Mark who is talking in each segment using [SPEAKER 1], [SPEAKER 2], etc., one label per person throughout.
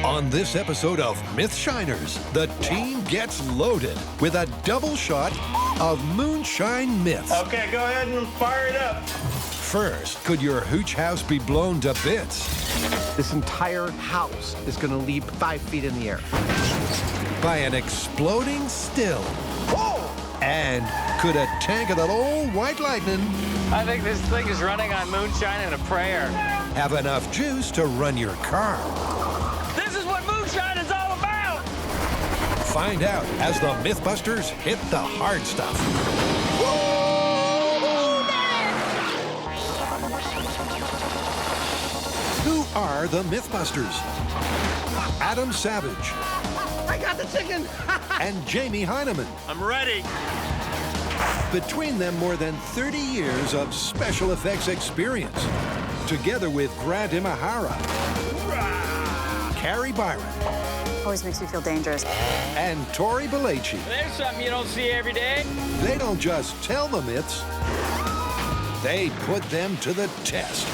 [SPEAKER 1] On this episode of Mythshiners, the team gets loaded with a double shot of moonshine myths.
[SPEAKER 2] Okay, go ahead and fire it up.
[SPEAKER 1] First, could your hooch house be blown to bits?
[SPEAKER 3] This entire house is going to leap 5 feet in the air.
[SPEAKER 1] By an exploding still?
[SPEAKER 3] Whoa!
[SPEAKER 1] And could a tank of that old white lightning
[SPEAKER 4] I think this thing is running on moonshine and a prayer.
[SPEAKER 1] have enough juice to run your car?
[SPEAKER 4] This is what moonshine is all about!
[SPEAKER 1] Find out as the Mythbusters hit the hard stuff. Who are the Mythbusters? Adam Savage
[SPEAKER 3] I got the chicken!
[SPEAKER 1] and Jamie Hyneman.
[SPEAKER 2] I'm ready.
[SPEAKER 1] Between them, more than 30 years of special effects experience. Together with Grant Imahara, Carrie Byron,
[SPEAKER 5] Always makes me feel dangerous.
[SPEAKER 1] and Tori Belleci.
[SPEAKER 4] There's something you don't see every day.
[SPEAKER 1] They don't just tell the myths, they put them to the test.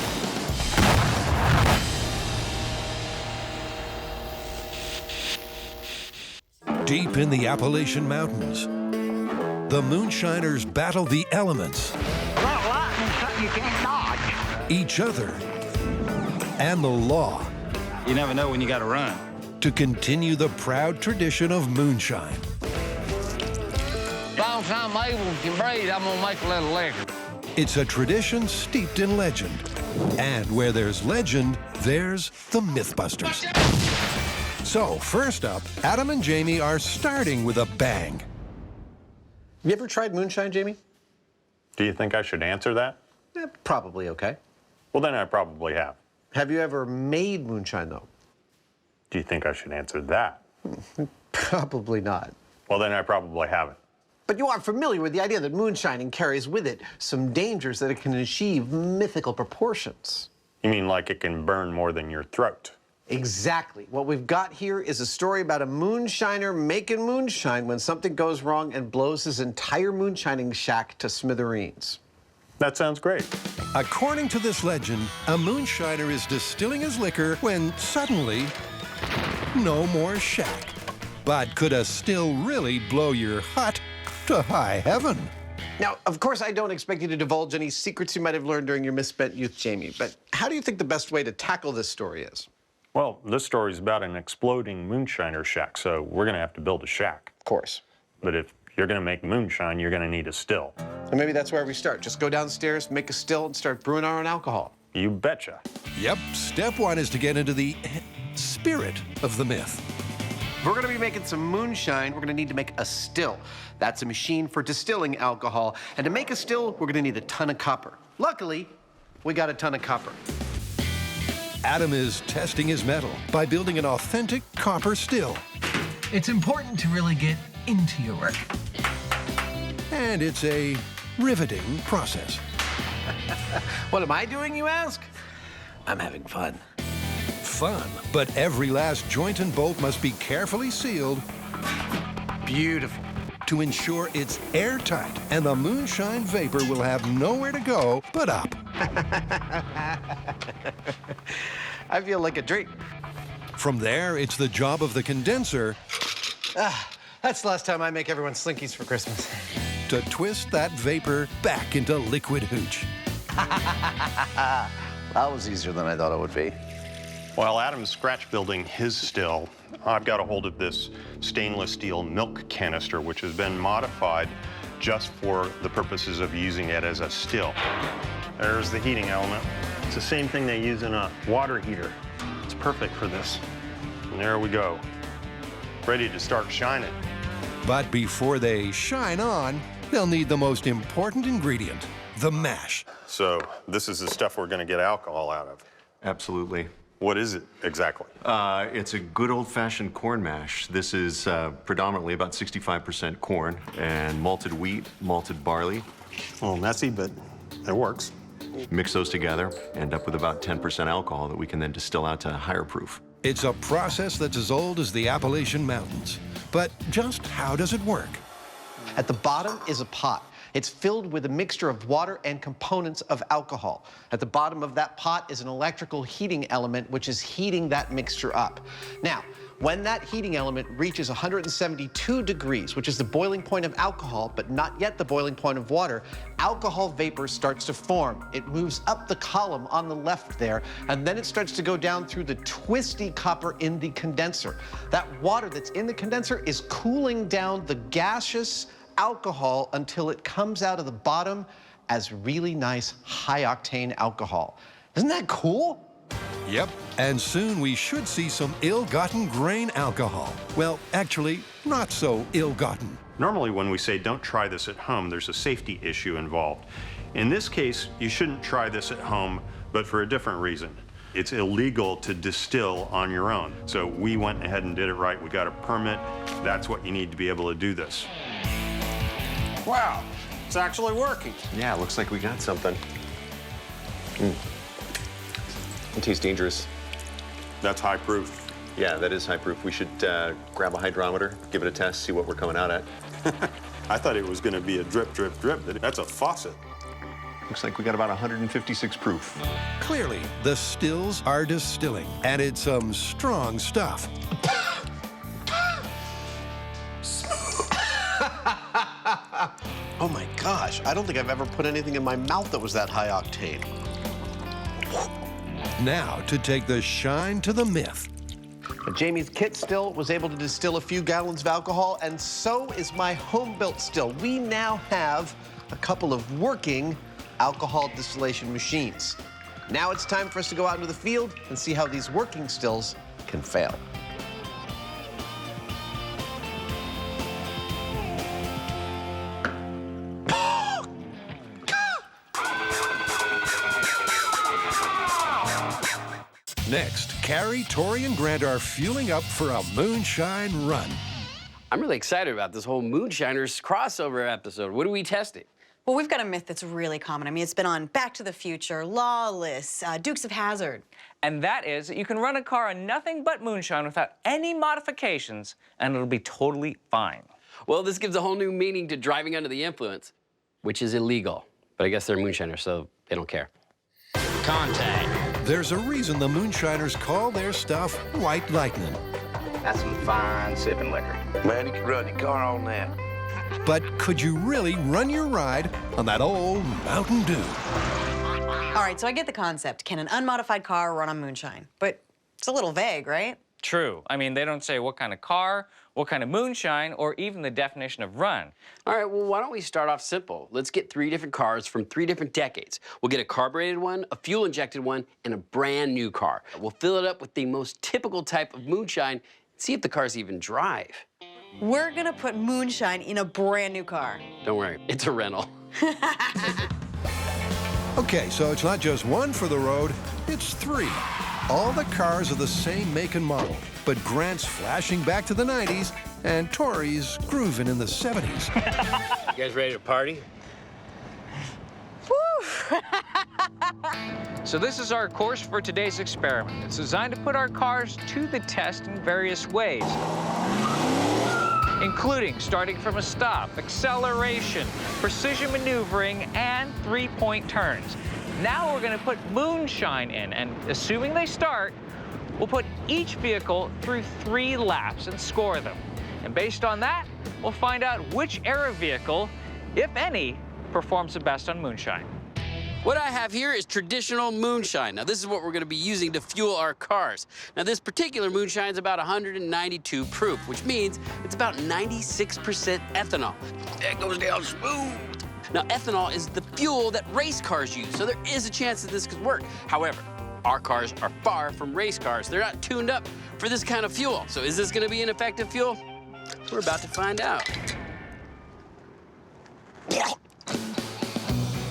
[SPEAKER 1] Deep in the Appalachian Mountains, the moonshiners battle the elements, each other, and the law
[SPEAKER 2] You never know when you gotta run.
[SPEAKER 1] to continue the proud tradition of moonshine.
[SPEAKER 4] Long as I'm able to breathe, I'm gonna make a little liquor.
[SPEAKER 1] It's a tradition steeped in legend. And where there's legend, there's the Mythbusters. So, first up, Adam and Jamie are starting with a bang.
[SPEAKER 3] You ever tried moonshine, Jamie?
[SPEAKER 6] Do you think I should answer that?
[SPEAKER 3] Probably okay.
[SPEAKER 6] Well, then I probably have.
[SPEAKER 3] Have you ever made moonshine, though?
[SPEAKER 6] Do you think I should answer that?
[SPEAKER 3] Probably not.
[SPEAKER 6] Well, then I probably haven't.
[SPEAKER 3] But you are familiar with the idea that moonshining carries with it some dangers that it can achieve mythical proportions.
[SPEAKER 6] You mean like it can burn more than your throat?
[SPEAKER 3] Exactly. What we've got here is a story about a moonshiner making moonshine when something goes wrong and blows his entire moonshining shack to smithereens.
[SPEAKER 6] That sounds great.
[SPEAKER 1] According to this legend, a moonshiner is distilling his liquor when suddenly, no more shack. But could a still really blow your hut to high heaven?
[SPEAKER 3] Now, of course, I don't expect you to divulge any secrets you might have learned during your misspent youth, Jamie, but how do you think the best way to tackle this story is?
[SPEAKER 6] Well, this story's about an exploding moonshiner shack, so we're gonna have to build a shack.
[SPEAKER 3] Of course.
[SPEAKER 6] But if you're gonna make moonshine, you're gonna need a still.
[SPEAKER 3] And maybe that's where we start. Just go downstairs, make a still, and start brewing our own alcohol.
[SPEAKER 6] You betcha.
[SPEAKER 1] Yep, step one is to get into the spirit of the myth.
[SPEAKER 3] If we're gonna be making some moonshine, we're gonna need to make a still. That's a machine for distilling alcohol. And to make a still, we're gonna need a ton of copper. Luckily, we got a ton of copper.
[SPEAKER 1] Adam is testing his metal by building an authentic copper still.
[SPEAKER 7] It's important to really get into your work.
[SPEAKER 1] And it's a riveting process.
[SPEAKER 3] What am I doing, you ask? I'm having fun.
[SPEAKER 1] Fun, but every last joint and bolt must be carefully sealed
[SPEAKER 3] Beautiful.
[SPEAKER 1] to ensure it's airtight and the moonshine vapor will have nowhere to go but up.
[SPEAKER 3] I feel like a drink.
[SPEAKER 1] From there, it's the job of the condenser
[SPEAKER 3] That's the last time I make everyone Slinkies for Christmas.
[SPEAKER 1] to twist that vapor back into liquid hooch.
[SPEAKER 8] That was easier than I thought it would be.
[SPEAKER 6] While Adam's scratch building his still, I've got a hold of this stainless steel milk canister, which has been modified just for the purposes of using it as a still. There's the heating element. It's the same thing they use in a water heater. It's perfect for this. And there we go. Ready to start shining.
[SPEAKER 1] But before they shine on, they'll need the most important ingredient, the mash.
[SPEAKER 6] So this is the stuff we're gonna get alcohol out of.
[SPEAKER 9] Absolutely.
[SPEAKER 6] What is it exactly?
[SPEAKER 9] It's a good old-fashioned corn mash. This is predominantly about 65% corn and malted wheat, malted barley.
[SPEAKER 6] A little messy, but it works.
[SPEAKER 9] Mix those together, end up with about 10% alcohol that we can then distill out to higher proof.
[SPEAKER 1] It's a process that's as old as the Appalachian Mountains. But just how does it work?
[SPEAKER 3] At the bottom is a pot. It's filled with a mixture of water and components of alcohol. At the bottom of that pot is an electrical heating element, which is heating that mixture up. Now, when that heating element reaches 172 degrees, which is the boiling point of alcohol, but not yet the boiling point of water, alcohol vapor starts to form. It moves up the column on the left there, and then it starts to go down through the twisty copper in the condenser. That water that's in the condenser is cooling down the gaseous alcohol until it comes out of the bottom as really nice high-octane alcohol. Isn't that cool?
[SPEAKER 1] Yep, and soon we should see some ill-gotten grain alcohol. Well, actually, not so ill-gotten.
[SPEAKER 6] Normally, when we say don't try this at home, there's a safety issue involved. In this case, you shouldn't try this at home, but for a different reason. It's illegal to distill on your own. So we went ahead and did it right. We got a permit. That's what you need to be able to do this.
[SPEAKER 2] Wow, it's actually working.
[SPEAKER 9] Yeah, looks like we got something. It tastes dangerous.
[SPEAKER 6] That's high proof.
[SPEAKER 9] Yeah, that is high proof. We should grab a hydrometer, give it a test, see what we're coming out at.
[SPEAKER 6] I thought it was going to be a drip, drip, drip. That's a faucet.
[SPEAKER 9] Looks like we got about 156 proof.
[SPEAKER 1] Clearly, the stills are distilling, and it's some strong stuff.
[SPEAKER 3] Oh my gosh, I don't think I've ever put anything in my mouth that was that high octane.
[SPEAKER 1] Now, to take the shine to the myth.
[SPEAKER 3] Jamie's kit still was able to distill a few gallons of alcohol, and so is my home-built still. We now have a couple of working alcohol distillation machines. Now it's time for us to go out into the field and see how these working stills can fail.
[SPEAKER 1] Next, Carrie, Tori, and Grant are fueling up for a moonshine run.
[SPEAKER 10] I'm really excited about this whole Moonshiners crossover episode. What are we testing?
[SPEAKER 5] Well, we've got a myth that's really common. I mean, it's been on Back to the Future, Lawless, Dukes of Hazzard.
[SPEAKER 4] And that is that you can run a car on nothing but moonshine without any modifications, and it'll be totally fine.
[SPEAKER 10] Well, this gives a whole new meaning to driving under the influence, which is illegal. But I guess they're moonshiners, so they don't care.
[SPEAKER 2] Contact.
[SPEAKER 1] There's a reason the moonshiners call their stuff white lightning.
[SPEAKER 2] That's some fine sipping liquor.
[SPEAKER 8] Man, you can run your car on that.
[SPEAKER 1] But could you really run your ride on that old Mountain Dew?
[SPEAKER 5] All right, so I get the concept. Can an unmodified car run on moonshine? But it's a little vague, right?
[SPEAKER 4] True. I mean, they don't say what kind of car, what kind of moonshine, or even the definition of run.
[SPEAKER 10] All right, well, why don't we start off simple? Let's get 3 different cars from 3 different decades. We'll get a carbureted one, a fuel-injected one, and a brand new car. We'll fill it up with the most typical type of moonshine and see if the cars even drive.
[SPEAKER 5] We're gonna put moonshine in a brand new car.
[SPEAKER 10] Don't worry, it's a rental.
[SPEAKER 1] Okay, so it's not just one for the road, it's 3. All the cars are the same make and model, but Grant's flashing back to the 90s and Tori's grooving in the 70s.
[SPEAKER 2] You guys ready to party?
[SPEAKER 4] So this is our course for today's experiment. It's designed to put our cars to the test in various ways, including starting from a stop, acceleration, precision maneuvering, and 3-point turns. Now we're gonna put moonshine in, and assuming they start, we'll put each vehicle through 3 laps and score them. And based on that, we'll find out which era vehicle, if any, performs the best on moonshine.
[SPEAKER 10] What I have here is traditional moonshine. Now, this is what we're going to be using to fuel our cars. Now, this particular moonshine is about 192 proof, which means it's about 96% ethanol.
[SPEAKER 2] That goes down smooth.
[SPEAKER 10] Now, ethanol is the fuel that race cars use, so there is a chance that this could work. However, our cars are far from race cars. They're not tuned up for this kind of fuel. So is this going to be an effective fuel? We're about to find out.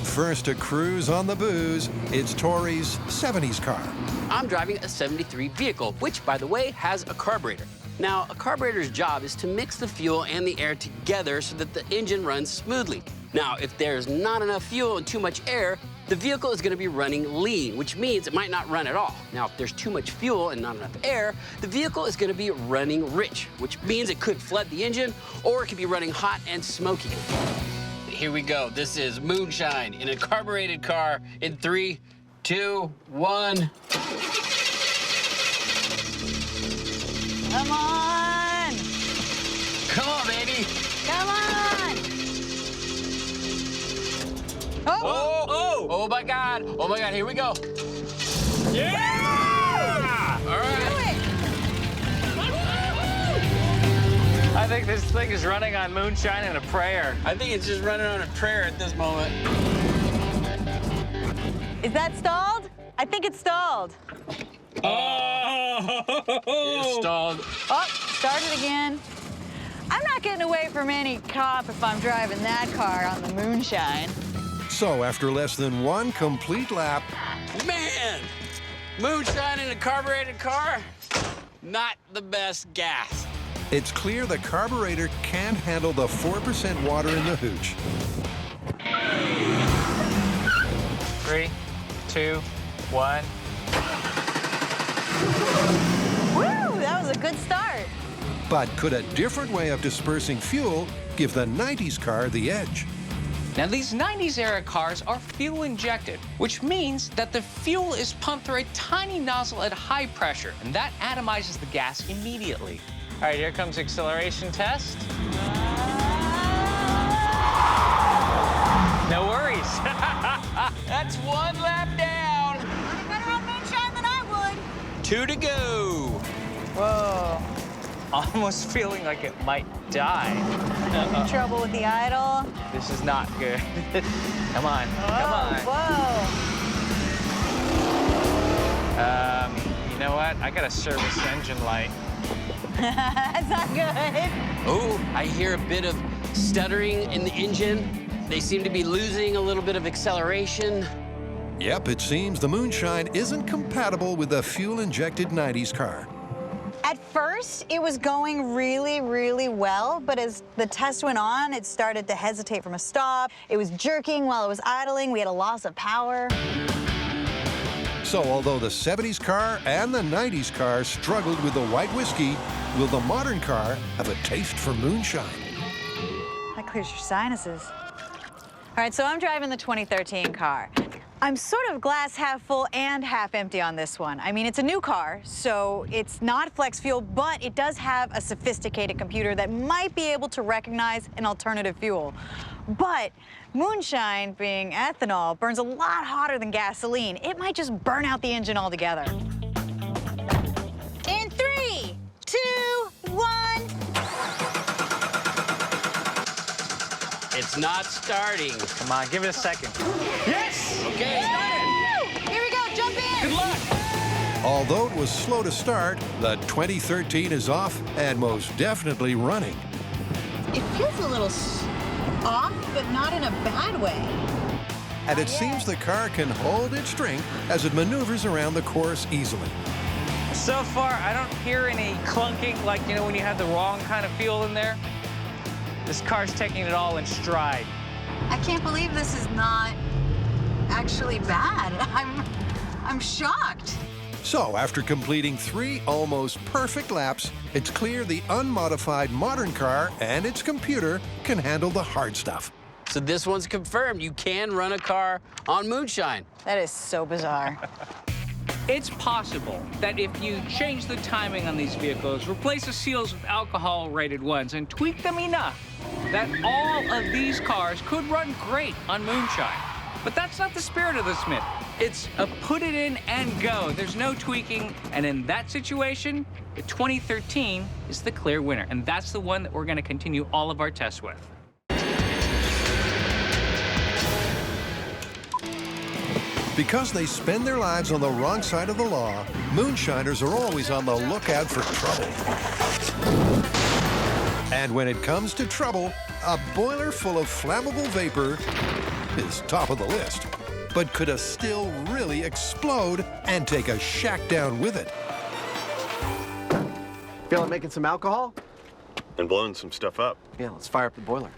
[SPEAKER 1] First to cruise on the booze, it's Tori's 70s car.
[SPEAKER 10] I'm driving a 73 vehicle, which, by the way, has a carburetor. Now, a carburetor's job is to mix the fuel and the air together so that the engine runs smoothly. Now, if there's not enough fuel and too much air, the vehicle is going to be running lean, which means it might not run at all. Now, if there's too much fuel and not enough air, the vehicle is going to be running rich, which means it could flood the engine or it could be running hot and smoky. here we go. This is Moonshine in a carbureted car in 3, 2, 1.
[SPEAKER 5] Come on!
[SPEAKER 10] Come on, baby.
[SPEAKER 5] Come on!
[SPEAKER 10] Oh! Oh my God. Oh my God, here we go.
[SPEAKER 4] Yeah!
[SPEAKER 10] All right.
[SPEAKER 4] I think this thing is running on moonshine and a prayer.
[SPEAKER 10] I think it's just running on a prayer at this moment.
[SPEAKER 5] Is that stalled? I think it's stalled.
[SPEAKER 4] Oh!
[SPEAKER 10] It's stalled.
[SPEAKER 5] Oh, start it again. I'm not getting away from any cop if I'm driving that car on the moonshine.
[SPEAKER 1] So after less than one complete lap,
[SPEAKER 10] Man, Moonshine in a carbureted car, not the best gas.
[SPEAKER 1] it's clear the carburetor can't handle the 4% water in the hooch.
[SPEAKER 4] 3, 2, 1.
[SPEAKER 5] Woo, that was a good start.
[SPEAKER 1] But could a different way of dispersing fuel give the 90s car the edge?
[SPEAKER 4] Now, these 90s era cars are fuel injected, which means that the fuel is pumped through a tiny nozzle at high pressure, and that atomizes the gas immediately. All right, here comes acceleration test. No worries.
[SPEAKER 10] That's 1 lap down.
[SPEAKER 5] Running better on moonshine than I would.
[SPEAKER 10] 2 to go.
[SPEAKER 5] Whoa.
[SPEAKER 4] Almost feeling like it might die.
[SPEAKER 5] Trouble with the idle.
[SPEAKER 4] This is not good. Come on, come on.
[SPEAKER 5] Whoa.
[SPEAKER 4] You know what? I gotta service the engine light.
[SPEAKER 5] That's not good.
[SPEAKER 10] Oh, I hear a bit of stuttering in the engine. They seem to be losing a little bit of acceleration.
[SPEAKER 1] Yep, it seems the Moonshine isn't compatible with a fuel-injected 90s car.
[SPEAKER 5] At first, it was going really, really well, but as the test went on, it started to hesitate from a stop. It was jerking while it was idling. We had a loss of power.
[SPEAKER 1] So although the 70s car and the 90s car struggled with the white whiskey, will the modern car have a taste for moonshine?
[SPEAKER 5] That clears your sinuses. All right, so I'm driving the 2013 car. I'm sort of glass half full and half empty on this one. I mean, it's a new car, so it's not flex fuel, but it does have a sophisticated computer that might be able to recognize an alternative fuel. But moonshine, being ethanol, burns a lot hotter than gasoline. It might just burn out the engine altogether. In 3, 2, 1.
[SPEAKER 10] It's not starting.
[SPEAKER 4] Come on, give it a second. Yes!
[SPEAKER 10] Okay.
[SPEAKER 5] Here we go, jump in.
[SPEAKER 4] Good luck.
[SPEAKER 1] Although it was slow to start, the 2013 is off and most definitely running.
[SPEAKER 5] It feels a little off, but not in a bad way.
[SPEAKER 1] And it seems the car can hold its strength as it maneuvers around the course easily.
[SPEAKER 4] So far, I don't hear any clunking like, you know, when you have the wrong kind of fuel in there. This car's taking it all in stride.
[SPEAKER 5] I can't believe this is not actually bad. I'm shocked.
[SPEAKER 1] So after completing 3 almost perfect laps, it's clear the unmodified modern car and its computer can handle the hard stuff.
[SPEAKER 10] So this one's confirmed. You can run a car on moonshine.
[SPEAKER 5] That is so bizarre.
[SPEAKER 4] It's possible that if you change the timing on these vehicles, replace the seals with alcohol-rated ones, and tweak them enough, that all of these cars could run great on moonshine. But that's not the spirit of this myth. It's a put it in and go. There's no tweaking, and in that situation, the 2013 is the clear winner, and that's the one that we're gonna continue all of our tests with.
[SPEAKER 1] Because they spend their lives on the wrong side of the law, moonshiners are always on the lookout for trouble. And when it comes to trouble, a boiler full of flammable vapor is top of the list. But could a still really explode and take a shack down with it?
[SPEAKER 3] Feel like making some alcohol?
[SPEAKER 6] And blowing some stuff up.
[SPEAKER 3] Yeah, let's fire up the boiler.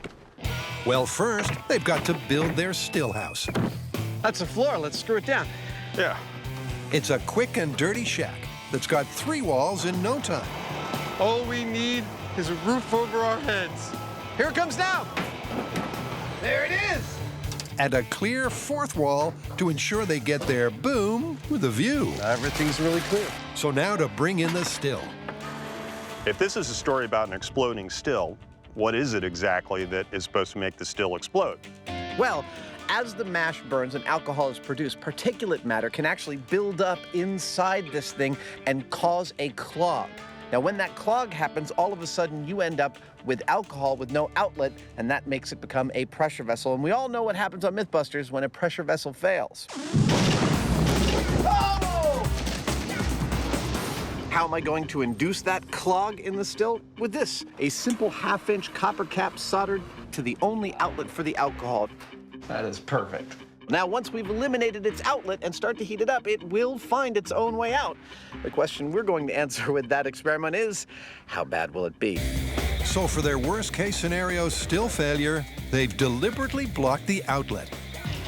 [SPEAKER 1] Well, first, they've got to build their still house.
[SPEAKER 3] That's the floor. Let's screw it down.
[SPEAKER 6] Yeah.
[SPEAKER 1] It's a quick and dirty shack that's got 3 walls in no time.
[SPEAKER 3] All we need is a roof over our heads. Here it comes now. There it is!
[SPEAKER 1] And a clear fourth wall to ensure they get their boom with a view.
[SPEAKER 3] Everything's really clear.
[SPEAKER 1] So now to bring in the still.
[SPEAKER 6] If this is a story about an exploding still, what is it exactly that is supposed to make the still explode?
[SPEAKER 3] Well, as the mash burns and alcohol is produced, particulate matter can actually build up inside this thing and cause a clog. Now, when that clog happens, all of a sudden you end up with alcohol with no outlet, and that makes it become a pressure vessel. And we all know what happens on Mythbusters when a pressure vessel fails. Oh! How am I going to induce that clog in the still? With this, a simple half-inch copper cap soldered to the only outlet for the alcohol. That is perfect. Now, once we've eliminated its outlet and start to heat it up, it will find its own way out. The question we're going to answer with that experiment is, how bad will it be?
[SPEAKER 1] So for their worst case scenario still failure, they've deliberately blocked the outlet.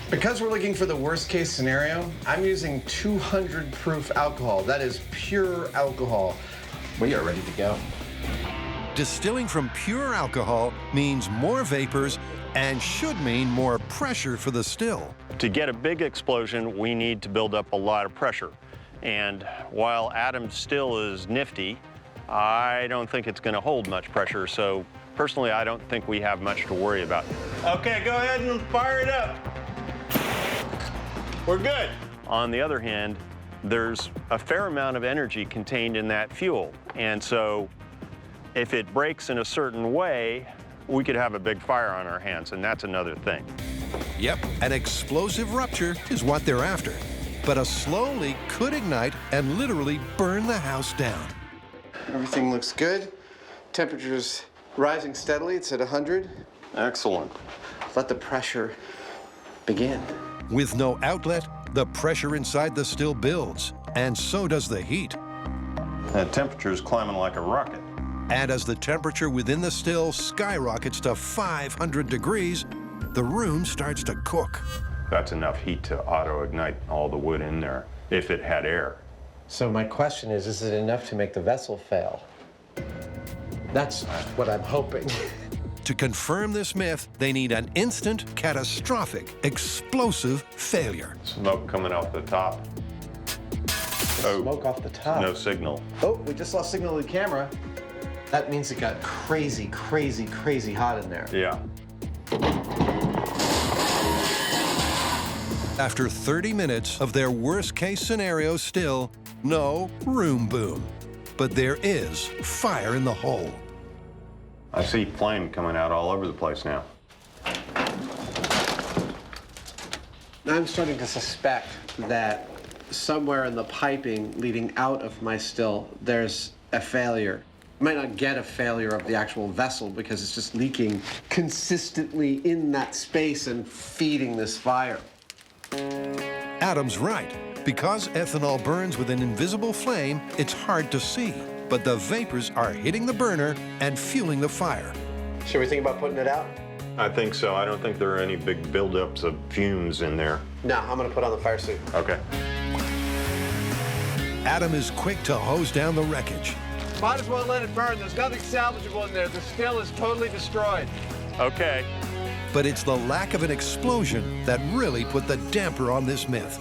[SPEAKER 3] Because we're looking for the worst case scenario, I'm using 200 proof alcohol. That is pure alcohol. We are ready to go.
[SPEAKER 1] Distilling from pure alcohol means more vapors and should mean more pressure for the still.
[SPEAKER 6] To get a big explosion, we need to build up a lot of pressure. And while Adam's still is nifty, I don't think it's going to hold much pressure. So personally, I don't think we have much to worry about. Okay, go ahead and fire it up. We're good. On the other hand, there's a fair amount of energy contained in that fuel. And so if it breaks in a certain way, we could have a big fire on our hands, and that's another thing.
[SPEAKER 1] Yep, an explosive rupture is what they're after. But a slow leak could ignite and literally burn the house down.
[SPEAKER 3] Everything looks good. Temperature's rising steadily. It's at 100.
[SPEAKER 6] Excellent.
[SPEAKER 3] Let the pressure begin.
[SPEAKER 1] With no outlet, the pressure inside the still builds, and so does the heat.
[SPEAKER 6] That temperature's climbing like a rocket.
[SPEAKER 1] And as the temperature within the still skyrockets to 500 degrees, the room starts to cook.
[SPEAKER 6] That's enough heat to auto-ignite all the wood in there, if it had air.
[SPEAKER 3] So my question is it enough to make the vessel fail? That's what I'm hoping.
[SPEAKER 1] To confirm this myth, they need an instant, catastrophic, explosive failure.
[SPEAKER 6] Smoke coming off the top. Oh,
[SPEAKER 3] Smoke off the top.
[SPEAKER 6] no signal.
[SPEAKER 3] Oh, we just lost signal to the camera. That means it got crazy, crazy, crazy hot in there.
[SPEAKER 6] Yeah.
[SPEAKER 1] After 30 minutes of their worst case scenario still, no room boom. But there is fire in the hole.
[SPEAKER 6] I see flame coming out all over the place now.
[SPEAKER 3] I'm starting to suspect that somewhere in the piping leading out of my still, there's a failure. You might not get a failure of the actual vessel because it's just leaking consistently in that space and feeding this fire.
[SPEAKER 1] Adam's right. Because ethanol burns with an invisible flame, it's hard to see. But the vapors are hitting the burner and fueling the fire.
[SPEAKER 3] Should we think about putting it out?
[SPEAKER 6] I think so. I don't think there are any big buildups of fumes in there.
[SPEAKER 3] No, I'm gonna put on the fire suit.
[SPEAKER 6] Okay.
[SPEAKER 1] Adam is quick to hose down the wreckage.
[SPEAKER 3] Might as well let it burn. There's nothing salvageable in there. The still is totally destroyed.
[SPEAKER 6] Okay.
[SPEAKER 1] But it's the lack of an explosion that really put the damper on this myth.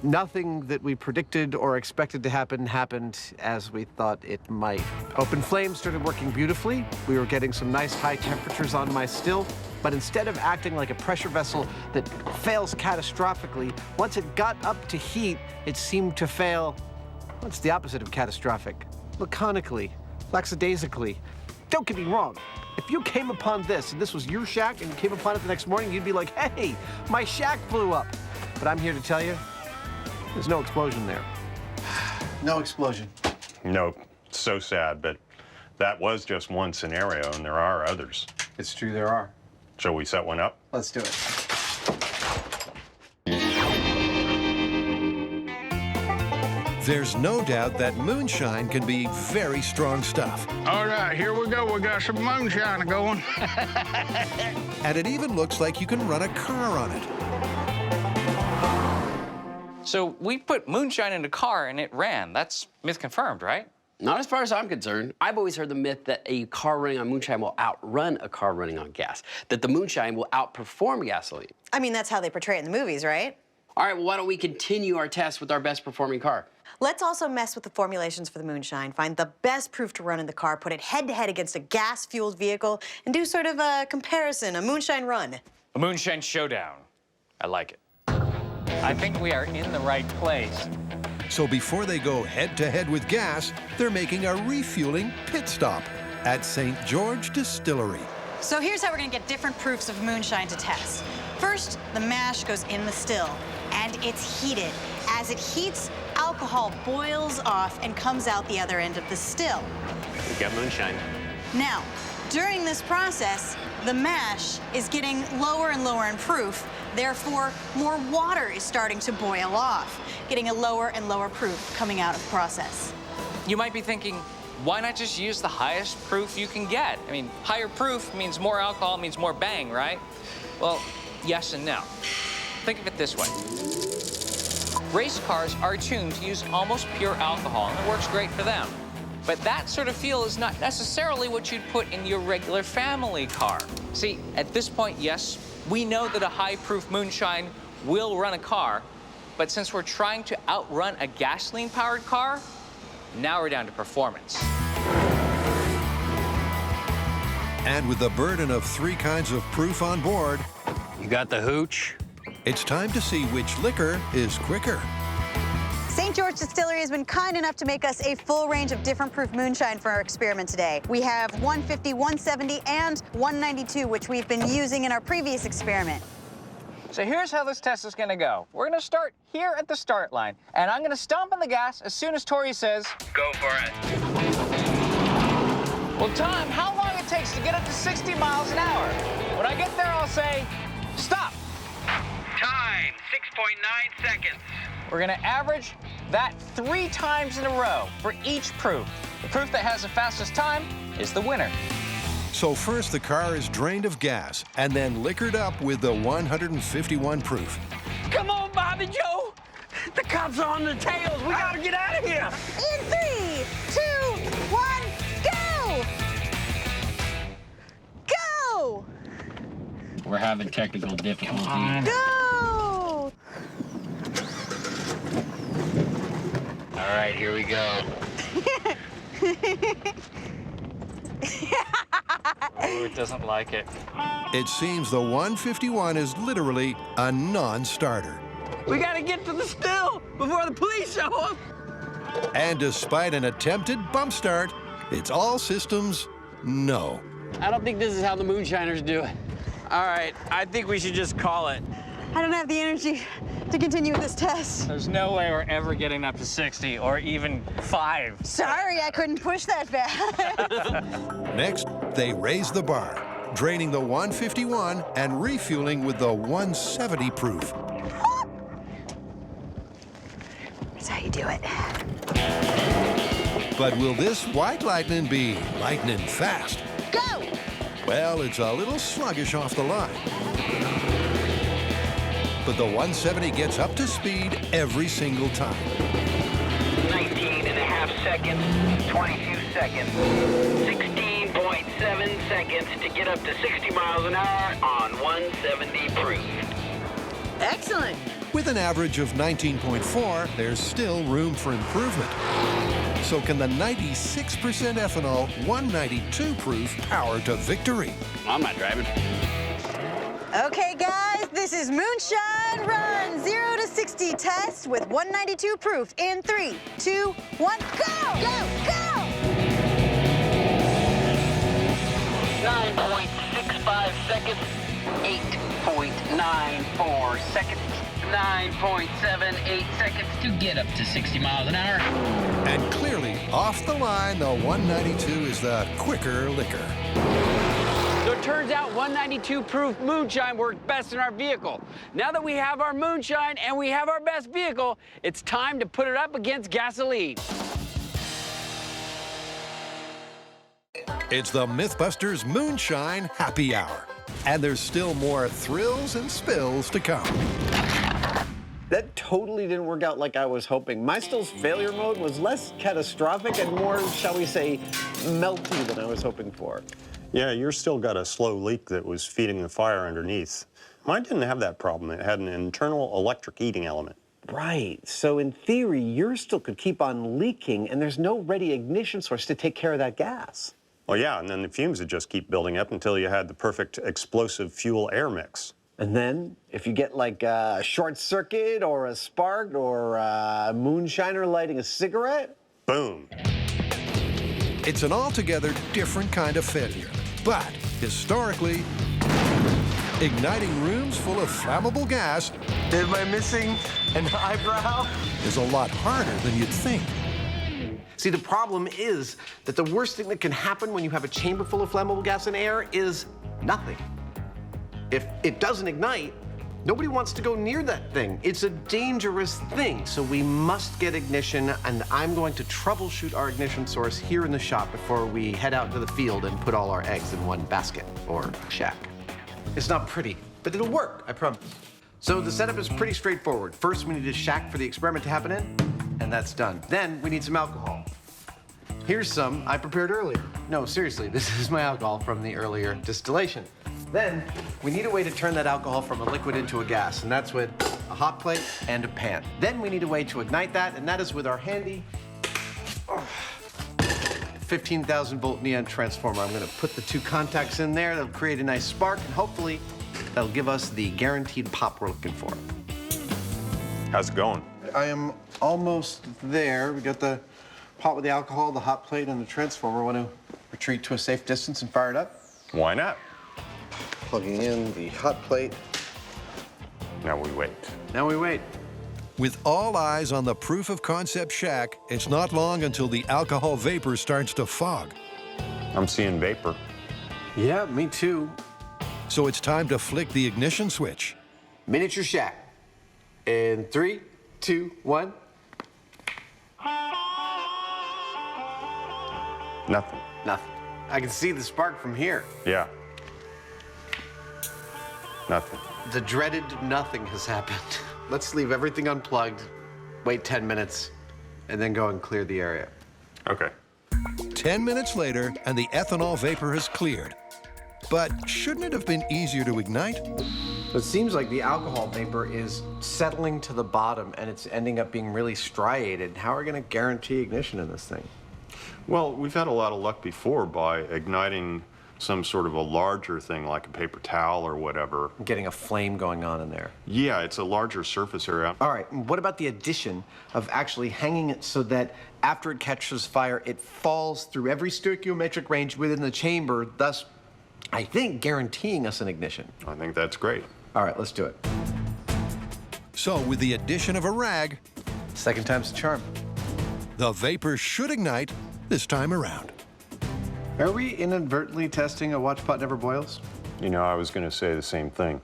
[SPEAKER 3] Nothing that we predicted or expected to happen happened as we thought it might. Open flame started working beautifully. We were getting some nice high temperatures on my still, but instead of acting like a pressure vessel that fails catastrophically, once it got up to heat, it seemed to fail. What's the opposite of catastrophic? Laconically, lackadaisically. Don't get me wrong. If you came upon this and this was your shack and you came upon it the next morning, you'd be like, hey, my shack blew up. But I'm here to tell you, there's no explosion there. No explosion.
[SPEAKER 6] No, it's so sad, but that was just one scenario, and there are others.
[SPEAKER 3] It's true, there are.
[SPEAKER 6] Shall we set one up?
[SPEAKER 3] Let's do it.
[SPEAKER 1] There's no doubt that moonshine can be very strong stuff.
[SPEAKER 2] All right, here we go. We got some moonshine going.
[SPEAKER 1] And it even looks like you can run a car on it.
[SPEAKER 4] So we put moonshine in a car and it ran. That's myth confirmed, right?
[SPEAKER 10] Not as far as I'm concerned. I've always heard the myth that a car running on moonshine will outrun a car running on gas, that the moonshine will outperform gasoline.
[SPEAKER 5] I mean, that's how they portray it in the movies, right?
[SPEAKER 10] All right, well, why don't we continue our test with our best performing car?
[SPEAKER 5] Let's also mess with the formulations for the moonshine, find the best proof to run in the car, put it head-to-head against a gas-fueled vehicle, and do sort of a comparison, a moonshine run.
[SPEAKER 4] A moonshine showdown. I like it. I think we are in the right place.
[SPEAKER 1] So before they go head-to-head with gas, they're making a refueling pit stop at St. George Distillery.
[SPEAKER 5] So here's how we're gonna get different proofs of moonshine to test. First, the mash goes in the still, and it's heated. As it heats, alcohol boils off and comes out the other end of the still.
[SPEAKER 9] We got moonshine.
[SPEAKER 5] Now, during this process, the mash is getting lower and lower in proof. Therefore, more water is starting to boil off, getting a lower and lower proof coming out of the process.
[SPEAKER 4] You might be thinking, why not just use the highest proof you can get? I mean, higher proof means more alcohol, means more bang, right? Well, yes and no. Think of it this way. Race cars are tuned to use almost pure alcohol, and it works great for them. But that sort of fuel is not necessarily what you'd put in your regular family car. See, at this point, yes, we know that a high-proof moonshine will run a car, but since we're trying to outrun a gasoline-powered car, now we're down to performance.
[SPEAKER 1] And with the burden of 3 kinds of proof on board,
[SPEAKER 10] You got the hooch?
[SPEAKER 1] it's time to see which liquor is quicker.
[SPEAKER 5] St. George Distillery has been kind enough to make us a full range of different proof moonshine for our experiment today. We have 150, 170, and 192, which we've been using in our previous experiment.
[SPEAKER 4] So here's how this test is gonna go. We're gonna start here at the start line, and I'm gonna stomp on the gas as soon as Tori says, go for it. We'll time how long it takes to get up to 60 miles an hour. When I get there, I'll say, stop.
[SPEAKER 11] Time, 6.9 seconds.
[SPEAKER 4] We're gonna average that 3 times in a row for each proof. The proof that has the fastest time is the winner.
[SPEAKER 1] So first the car is drained of gas and then liquored up with the 151 proof.
[SPEAKER 11] Come on, Bobby Joe. The cops are on the tails. We gotta get out of here.
[SPEAKER 5] In 3, 2, 1, go! Go!
[SPEAKER 10] We're having technical difficulties.
[SPEAKER 5] Go!
[SPEAKER 10] All right, here we go.
[SPEAKER 4] Oh, it doesn't like it.
[SPEAKER 1] It seems the 151 is literally a non-starter.
[SPEAKER 11] We gotta get to the still before the police show up.
[SPEAKER 1] And despite an attempted bump start, it's all systems no.
[SPEAKER 10] I don't think this is how the moonshiners do it.
[SPEAKER 11] All right, I think we should just call it.
[SPEAKER 5] I don't have the energy to continue with this test.
[SPEAKER 4] There's no way we're ever getting up to 60 or even 5.
[SPEAKER 5] Sorry, I couldn't push that fast.
[SPEAKER 1] Next, they raise the bar, draining the 151 and refueling with the 170 proof.
[SPEAKER 5] That's how you do it.
[SPEAKER 1] But will this white lightning be lightning fast?
[SPEAKER 5] Go!
[SPEAKER 1] Well, it's a little sluggish off the line. But the 170 gets up to speed every single time.
[SPEAKER 11] 19.5 seconds, 22 seconds, 16.7 seconds to get up to 60 miles an hour on 170 proof.
[SPEAKER 5] Excellent.
[SPEAKER 1] With an average of 19.4, there's still room for improvement. So can the 96% ethanol 192 proof power to victory?
[SPEAKER 10] I'm not driving.
[SPEAKER 5] Okay, guys, this is Moonshine Run 0 to 60 test with 192 proof in 3, 2, 1, go! Go! Go!
[SPEAKER 11] 9.65 seconds, 8.94 seconds, 9.78 seconds to get up to 60 miles an hour.
[SPEAKER 1] And clearly, off the line, the 192 is the quicker liquor.
[SPEAKER 10] So it turns out 192 proof moonshine worked best in our vehicle. Now that we have our moonshine and we have our best vehicle, it's time to put it up against gasoline.
[SPEAKER 1] It's the Mythbusters Moonshine Happy Hour. And there's still more thrills and spills to come.
[SPEAKER 3] That totally didn't work out like I was hoping. My still's failure mode was less catastrophic and more, shall we say, melty than I was hoping for.
[SPEAKER 6] Yeah, yours still got a slow leak that was feeding the fire underneath. Mine didn't have that problem. It had an internal electric heating element.
[SPEAKER 3] Right. So in theory, yours still could keep on leaking, and there's no ready ignition source to take care of that gas.
[SPEAKER 6] Well, yeah, and then the fumes would just keep building up until you had the perfect explosive fuel-air mix.
[SPEAKER 3] And then, if you get like a short circuit or a spark or a moonshiner lighting a cigarette,
[SPEAKER 6] boom.
[SPEAKER 1] It's an altogether different kind of failure. But historically, igniting rooms full of flammable gas
[SPEAKER 3] am I missing an eyebrow?
[SPEAKER 1] is a lot harder than you'd think.
[SPEAKER 3] See, the problem is that the worst thing that can happen when you have a chamber full of flammable gas and air is nothing. If it doesn't ignite, nobody wants to go near that thing. It's a dangerous thing, so we must get ignition, and I'm going to troubleshoot our ignition source here in the shop before we head out to the field and put all our eggs in one basket or shack. It's not pretty, but it'll work, I promise. So the setup is pretty straightforward. First, we need a shack for the experiment to happen in, and that's done. Then we need some alcohol. Here's some I prepared earlier. No, seriously, this is my alcohol from the earlier distillation. Then we need a way to turn that alcohol from a liquid into a gas, and that's with a hot plate and a pan. Then we need a way to ignite that, and that is with our handy 15,000 volt neon transformer. I'm gonna put the two contacts in there. That'll create a nice spark, and hopefully that'll give us the guaranteed pop we're looking for.
[SPEAKER 6] How's it going?
[SPEAKER 3] I am almost there. We got the pot with the alcohol, the hot plate, and the transformer. Want to retreat to a safe distance and fire it up?
[SPEAKER 6] Why not?
[SPEAKER 3] Plugging in the hot plate.
[SPEAKER 6] Now we wait.
[SPEAKER 3] Now we wait.
[SPEAKER 1] With all eyes on the proof of concept shack, it's not long until the alcohol vapor starts to fog.
[SPEAKER 6] I'm seeing vapor.
[SPEAKER 3] Yeah, me too.
[SPEAKER 1] So it's time to flick the ignition switch.
[SPEAKER 3] Miniature shack. In 3, 2, 1.
[SPEAKER 6] Nothing.
[SPEAKER 3] Nothing. I can see the spark from here.
[SPEAKER 6] Yeah. Nothing.
[SPEAKER 3] The dreaded nothing has happened. Let's leave everything unplugged, wait 10 minutes, and then go and clear the area.
[SPEAKER 6] Okay.
[SPEAKER 1] 10 minutes later, and the ethanol vapor has cleared. But shouldn't it have been easier to ignite?
[SPEAKER 3] It seems like the alcohol vapor is settling to the bottom, and it's ending up being really striated. How are we going to guarantee ignition in this thing?
[SPEAKER 6] Well, we've had a lot of luck before by igniting some sort of a larger thing like a paper towel or whatever.
[SPEAKER 3] Getting a flame going on in there.
[SPEAKER 6] Yeah, it's a larger surface area.
[SPEAKER 3] All right, what about the addition of actually hanging it so that after it catches fire, it falls through every stoichiometric range within the chamber, thus, I think, guaranteeing us an ignition?
[SPEAKER 6] I think that's great.
[SPEAKER 3] All right, let's do it.
[SPEAKER 1] So with the addition of a rag,
[SPEAKER 3] second time's the charm.
[SPEAKER 1] The vapor should ignite this time around.
[SPEAKER 3] Are we inadvertently testing a watch pot never boils?
[SPEAKER 6] You know, I was going to say the same thing.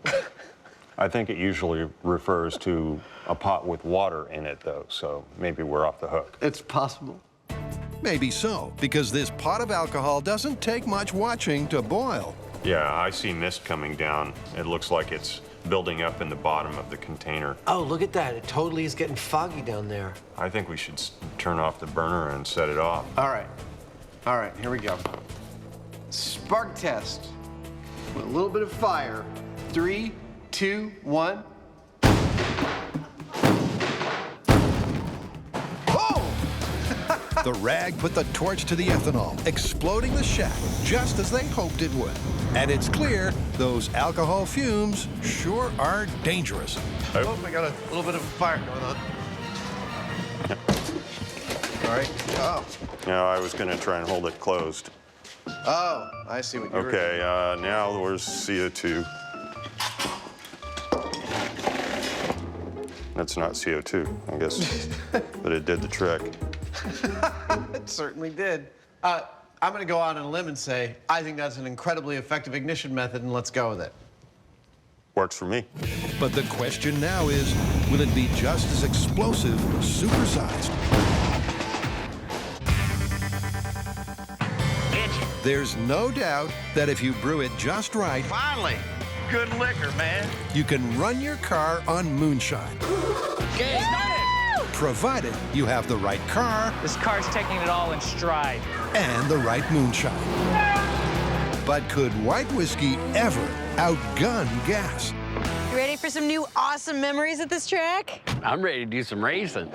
[SPEAKER 6] I think it usually refers to a pot with water in it, though, so maybe we're off the hook.
[SPEAKER 3] It's possible.
[SPEAKER 1] Maybe so, because this pot of alcohol doesn't take much watching to boil.
[SPEAKER 6] Yeah, I see mist coming down. It looks like it's building up in the bottom of the container.
[SPEAKER 3] Oh, look at that. It totally is getting foggy down there.
[SPEAKER 6] I think we should turn off the burner and set it off.
[SPEAKER 3] All right. All right, here we go. Spark test with a little bit of fire. 3, 2, 1.
[SPEAKER 1] The rag put the torch to the ethanol, exploding the shack just as they hoped it would. And it's clear those alcohol fumes sure are dangerous.
[SPEAKER 3] Oh, I got a little bit of fire going on. All right. Oh.
[SPEAKER 6] No, I was going to try and hold it closed.
[SPEAKER 3] Oh, I see what you're doing.
[SPEAKER 6] Okay, now where's CO2? That's not CO2, I guess, but it did the trick.
[SPEAKER 3] It certainly did. I'm going to go out on a limb and say, I think that's an incredibly effective ignition method, and let's go with it.
[SPEAKER 6] Works for me.
[SPEAKER 1] But the question now is, will it be just as explosive, supersized? There's no doubt that if you brew it just right,
[SPEAKER 11] Finally, good liquor, man.
[SPEAKER 1] you can run your car on moonshine.
[SPEAKER 4] Okay, started.
[SPEAKER 1] Provided you have the right car
[SPEAKER 4] This car's taking it all in stride.
[SPEAKER 1] and the right moonshine. But could white whiskey ever outgun gas?
[SPEAKER 5] You ready for some new awesome memories at this track?
[SPEAKER 10] I'm ready to do some racing.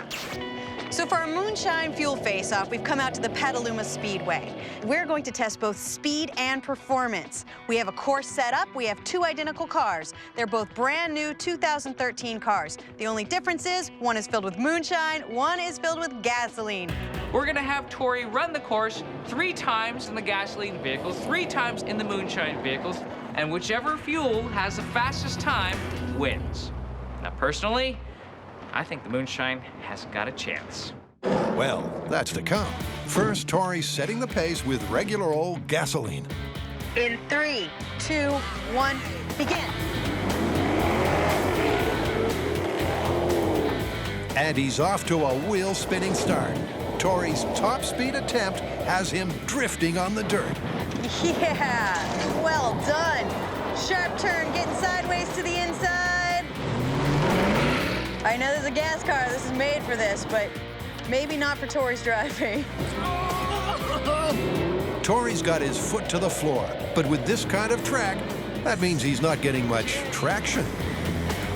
[SPEAKER 5] So for our Moonshine Fuel Face-Off, we've come out to the Petaluma Speedway. We're going to test both speed and performance. We have a course set up. We have 2 identical cars. They're both brand new 2013 cars. The only difference is one is filled with moonshine, one is filled with gasoline.
[SPEAKER 4] We're gonna have Tori run the course 3 times in the gasoline vehicles, 3 times in the moonshine vehicles, and whichever fuel has the fastest time wins. Now, personally, I think the moonshine has got a chance.
[SPEAKER 1] Well, that's to come. First, Tori's setting the pace with regular old gasoline.
[SPEAKER 5] In 3, 2, 1, begin.
[SPEAKER 1] And he's off to a wheel-spinning start. Tori's top speed attempt has him drifting on the dirt.
[SPEAKER 5] Yeah, well done. Sharp turn, getting sideways to the inside. I know there's a gas car. This is made for this, but maybe not for Tori's driving.
[SPEAKER 1] Tori's got his foot to the floor, but with this kind of track, that means he's not getting much traction.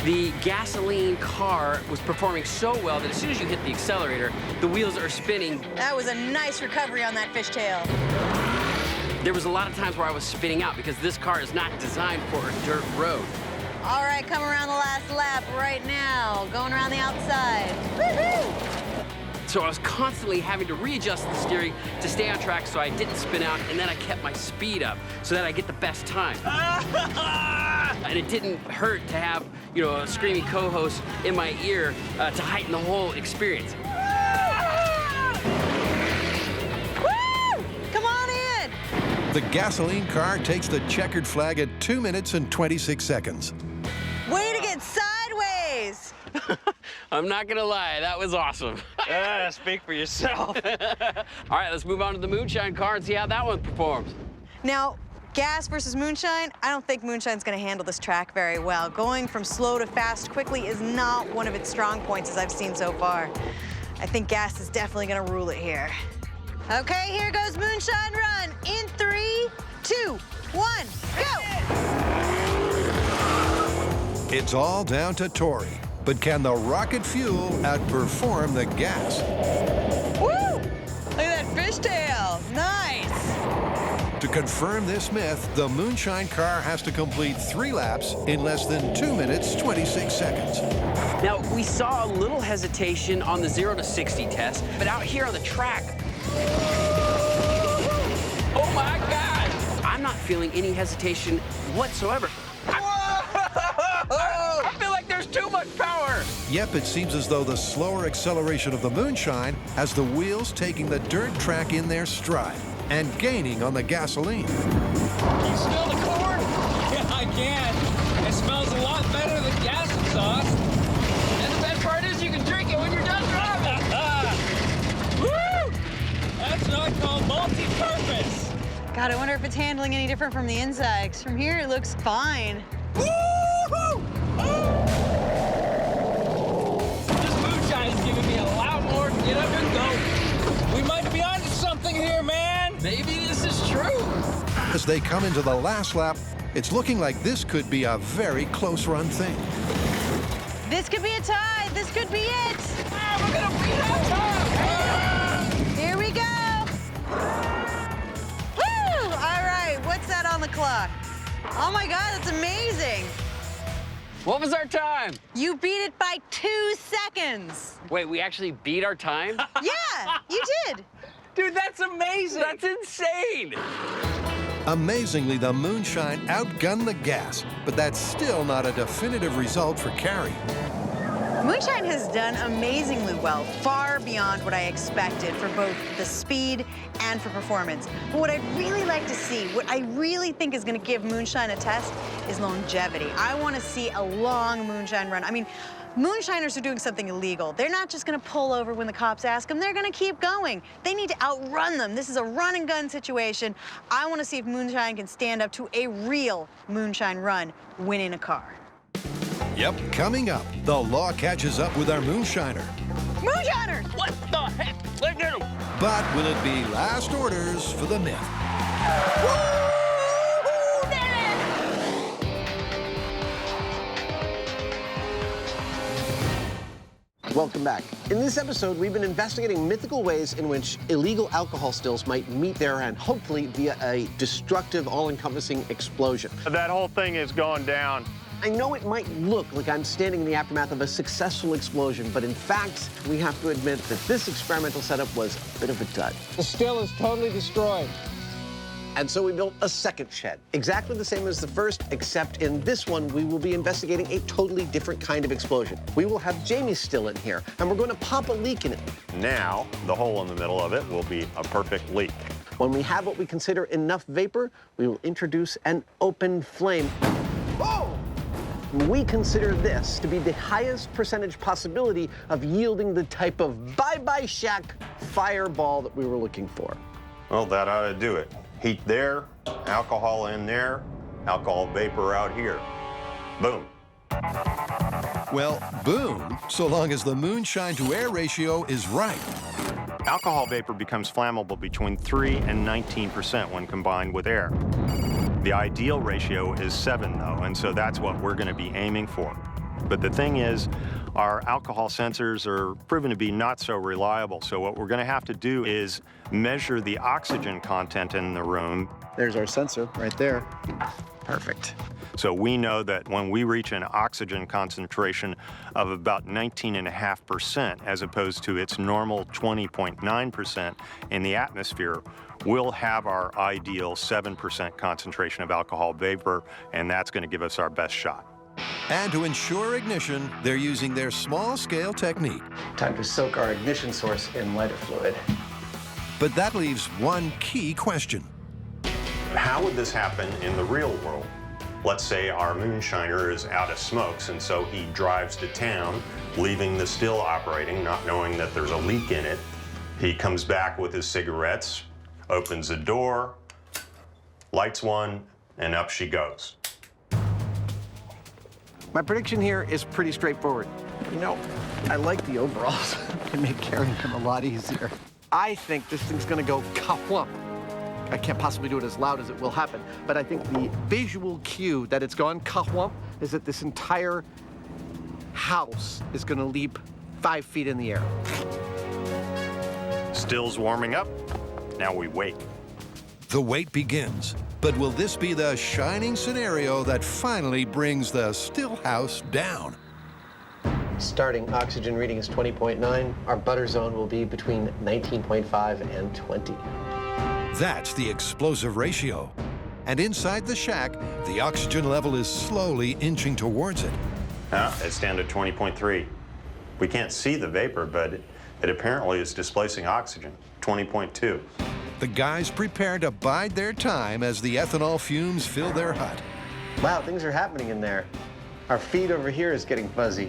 [SPEAKER 10] The gasoline car was performing so well that as soon as you hit the accelerator, the wheels are spinning.
[SPEAKER 5] That was a nice recovery on that fishtail.
[SPEAKER 10] There was a lot of times where I was spinning out because this car is not designed for a dirt road.
[SPEAKER 5] All right, come around the last lap right now. Going around the outside. Woohoo!
[SPEAKER 10] So I was constantly having to readjust the steering to stay on track so I didn't spin out, and then I kept my speed up so that I get the best time. And it didn't hurt to have, you know, a screaming co-host in my ear to heighten the whole experience.
[SPEAKER 5] Woo! Come on in!
[SPEAKER 1] The gasoline car takes the checkered flag at 2 minutes and 26 seconds.
[SPEAKER 5] Way to get sideways!
[SPEAKER 10] I'm not gonna lie, that was awesome.
[SPEAKER 4] Speak for yourself.
[SPEAKER 10] All right, let's move on to the moonshine car and see how that one performs.
[SPEAKER 5] Now, gas versus moonshine, I don't think moonshine's gonna handle this track very well. Going from slow to fast quickly is not one of its strong points as I've seen so far. I think gas is definitely gonna rule it here. Okay, here goes Moonshine Run. In 3, 2, 1, go!
[SPEAKER 1] It's all down to Tori, but can the rocket fuel outperform the gas?
[SPEAKER 5] Woo! Look at that fishtail. Nice.
[SPEAKER 1] To confirm this myth, the moonshine car has to complete 3 laps in less than 2 minutes, 26 seconds.
[SPEAKER 10] Now, we saw a little hesitation on the 0 to 60 test, but out here on the track, oh my God! I'm not feeling any hesitation whatsoever.
[SPEAKER 4] I feel like there's too much power.
[SPEAKER 1] Yep, it seems as though the slower acceleration of the moonshine has the wheels taking the dirt track in their stride and gaining on the gasoline.
[SPEAKER 11] Can you smell the corn? Yeah, I can. It smells a lot better than gas exhaust. And the best part is you can drink it when you're done driving. Woo! That's not called multi-purpose.
[SPEAKER 5] God, I wonder if it's handling any different from the inside, 'cause from here it looks fine.
[SPEAKER 11] Woo-hoo! This moonshine is giving me a lot more to get up and go. We might be onto something here, man. Maybe this is true.
[SPEAKER 1] As they come into the last lap, it's looking like this could be a very close run thing.
[SPEAKER 5] This could be a tie. This could be it.
[SPEAKER 11] We're gonna beat our time.
[SPEAKER 5] Here we go. Woo! All right, what's that on the clock? Oh my God, that's amazing.
[SPEAKER 10] What was our time?
[SPEAKER 5] You beat it by 2 seconds.
[SPEAKER 10] Wait, we actually beat our time?
[SPEAKER 5] Yeah, you did.
[SPEAKER 10] Dude, that's amazing. That's insane.
[SPEAKER 1] Amazingly, the moonshine outgunned the gas, but that's still not a definitive result for Carrie.
[SPEAKER 5] Moonshine has done amazingly well, far beyond what I expected for both the speed and for performance. But what I'd really like to see, what I really think is going to give Moonshine a test, is longevity. I want to see a long moonshine run. I mean, moonshiners are doing something illegal. They're not just going to pull over when the cops ask them. They're going to keep going. They need to outrun them. This is a run and gun situation. I want to see if Moonshine can stand up to a real moonshine run winning a car.
[SPEAKER 1] Yep, coming up, the law catches up with our moonshiner.
[SPEAKER 5] Moonshiners!
[SPEAKER 11] What the heck? Look at him!
[SPEAKER 1] But will it be last orders for the myth?
[SPEAKER 5] Woo! Did it!
[SPEAKER 3] Welcome back. In this episode, we've been investigating mythical ways in which illegal alcohol stills might meet their end, hopefully via a destructive, all-encompassing explosion.
[SPEAKER 6] That whole thing has gone down.
[SPEAKER 3] I know it might look like I'm standing in the aftermath of a successful explosion, but in fact, we have to admit that this experimental setup was a bit of a dud.
[SPEAKER 2] The still is totally destroyed.
[SPEAKER 3] And so we built a second shed, exactly the same as the first, except in this one, we will be investigating a totally different kind of explosion. We will have Jamie's still in here, and we're going to pop a leak in it.
[SPEAKER 6] Now, the hole in the middle of it will be a perfect leak.
[SPEAKER 3] When we have what we consider enough vapor, we will introduce an open flame. Whoa! We consider this to be the highest percentage possibility of yielding the type of bye-bye shack fireball that we were looking for.
[SPEAKER 6] Well, that ought to do it. Heat there, alcohol in there, alcohol vapor out here. Boom.
[SPEAKER 1] Well, boom, so long as the moonshine to air ratio is right.
[SPEAKER 6] Alcohol vapor becomes flammable between 3 and 19% when combined with air. The ideal ratio is 7, though, and so that's what we're going to be aiming for. But the thing is, our alcohol sensors are proven to be not so reliable, so what we're going to have to do is measure the oxygen content in the room.
[SPEAKER 3] There's our sensor right there. Perfect.
[SPEAKER 6] So we know that when we reach an oxygen concentration of about 19.5%, as opposed to its normal 20.9% in the atmosphere, we'll have our ideal 7% concentration of alcohol vapor, and that's going to give us our best shot.
[SPEAKER 1] And to ensure ignition, they're using their small-scale technique.
[SPEAKER 3] Time to soak our ignition source in lighter fluid.
[SPEAKER 1] But that leaves one key question.
[SPEAKER 6] How would this happen in the real world? Let's say our moonshiner is out of smokes, and so he drives to town, leaving the still operating, not knowing that there's a leak in it. He comes back with his cigarettes, opens the door, lights one, and up she goes.
[SPEAKER 3] My prediction here is pretty straightforward. You know, I like the overalls. They make carrying them a lot easier. I think this thing's gonna go ka-whump. I can't possibly do it as loud as it will happen, but I think the visual cue that it's gone ka-whump is that this entire house is gonna leap 5 feet in the air.
[SPEAKER 6] Still's warming up. Now we wait.
[SPEAKER 1] The wait begins. But will this be the shining scenario that finally brings the still house down?
[SPEAKER 3] Starting oxygen reading is 20.9. Our butter zone will be between 19.5 and 20.
[SPEAKER 1] That's the explosive ratio. And inside the shack, the oxygen level is slowly inching towards it.
[SPEAKER 6] It's down to 20.3. We can't see the vapor, but it apparently is displacing oxygen, 20.2.
[SPEAKER 1] The guys prepare to bide their time as the ethanol fumes fill their hut.
[SPEAKER 3] Wow, things are happening in there. Our feed over here is getting fuzzy.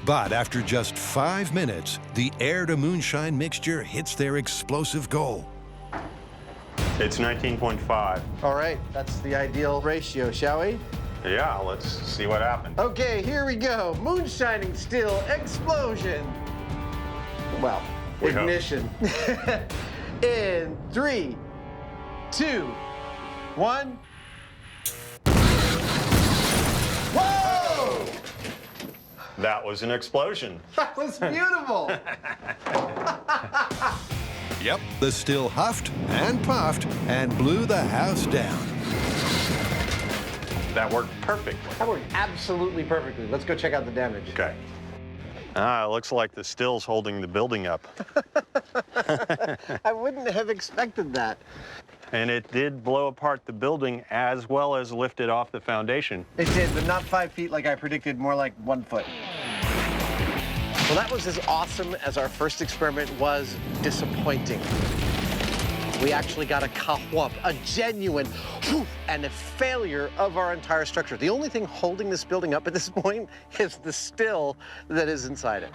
[SPEAKER 1] But after just 5 minutes, the air to moonshine mixture hits their explosive goal.
[SPEAKER 6] It's 19.5.
[SPEAKER 3] All right, that's the ideal ratio, shall we?
[SPEAKER 6] Yeah, let's see what happens.
[SPEAKER 3] Okay, here we go. Moonshining still explosion. Well,
[SPEAKER 6] We hope.
[SPEAKER 3] ignition. In 3, 2, 1. Whoa!
[SPEAKER 6] That was an explosion.
[SPEAKER 3] That was beautiful.
[SPEAKER 1] Yep, the still huffed and puffed and blew the house down.
[SPEAKER 6] That worked perfectly.
[SPEAKER 3] That worked absolutely perfectly. Let's go check out the damage.
[SPEAKER 6] Okay. It looks like the still's holding the building up.
[SPEAKER 3] I wouldn't have expected that.
[SPEAKER 6] And it did blow apart the building as well as lift it off the foundation.
[SPEAKER 3] It did, but not 5 feet like I predicted, more like 1 foot. Well, that was as awesome as our first experiment was disappointing. We actually got a ka-whump, a genuine whoof, and a failure of our entire structure. The only thing holding this building up at this point is the still that is inside it.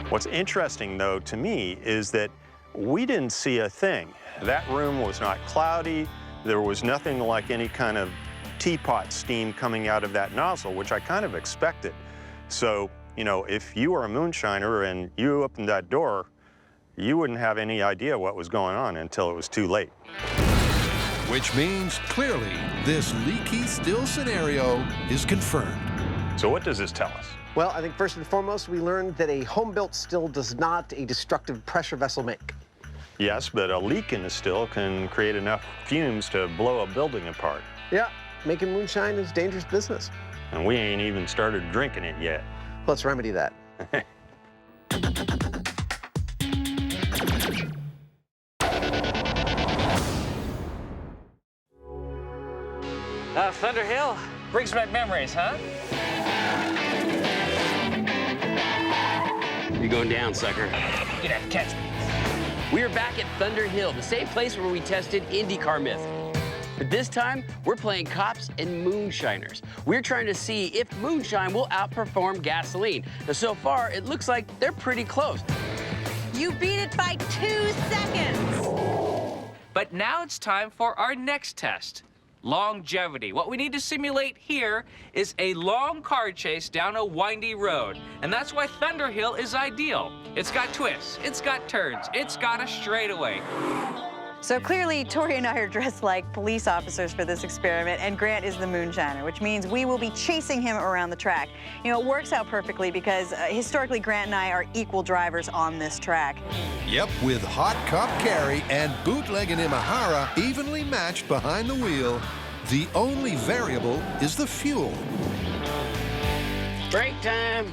[SPEAKER 6] What's interesting, though, to me, is that we didn't see a thing. That room was not cloudy. There was nothing like any kind of teapot steam coming out of that nozzle, which I kind of expected. So, you know, if you were a moonshiner and you opened that door, you wouldn't have any idea what was going on until it was too late.
[SPEAKER 1] Which means, clearly, this leaky still scenario is confirmed.
[SPEAKER 6] So what does this tell us?
[SPEAKER 3] Well, I think first and foremost, we learned that a home-built still does not a destructive pressure vessel make.
[SPEAKER 6] Yes, but a leak in the still can create enough fumes to blow a building apart.
[SPEAKER 3] Yeah, making moonshine is dangerous business.
[SPEAKER 6] And we ain't even started drinking it yet.
[SPEAKER 3] Let's remedy that.
[SPEAKER 4] Thunder Hill brings back memories, huh?
[SPEAKER 10] You're going down, sucker.
[SPEAKER 4] You'd have to catch me.
[SPEAKER 10] We are back at Thunder Hill, the same place where we tested IndyCar Myth. But this time, we're playing cops and moonshiners. We're trying to see if moonshine will outperform gasoline. Now, so far, it looks like they're pretty close.
[SPEAKER 5] You beat it by 2 seconds.
[SPEAKER 4] But now it's time for our next test. Longevity. What we need to simulate here is a long car chase down a windy road. And that's why Thunder Hill is ideal. It's got twists, it's got turns, it's got a straightaway.
[SPEAKER 5] So clearly, Tori and I are dressed like police officers for this experiment, and Grant is the moonshiner, which means we will be chasing him around the track. You know, it works out perfectly because historically, Grant and I are equal drivers on this track.
[SPEAKER 1] Yep, with Hot Cop Carrie and bootlegging Imahara evenly matched behind the wheel, the only variable is the fuel.
[SPEAKER 10] Break time.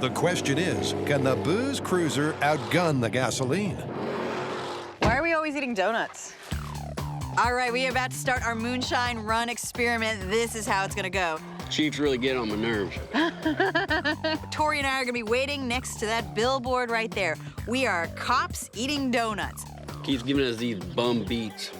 [SPEAKER 1] The question is, can the booze cruiser outgun the gasoline?
[SPEAKER 5] Why are we always eating donuts? All right, we are about to start our moonshine run experiment. This is how it's gonna go.
[SPEAKER 10] Chief's really getting on my nerves.
[SPEAKER 5] Tori and I are gonna be waiting next to that billboard right there. We are cops eating donuts.
[SPEAKER 10] Keeps giving us these bum beats.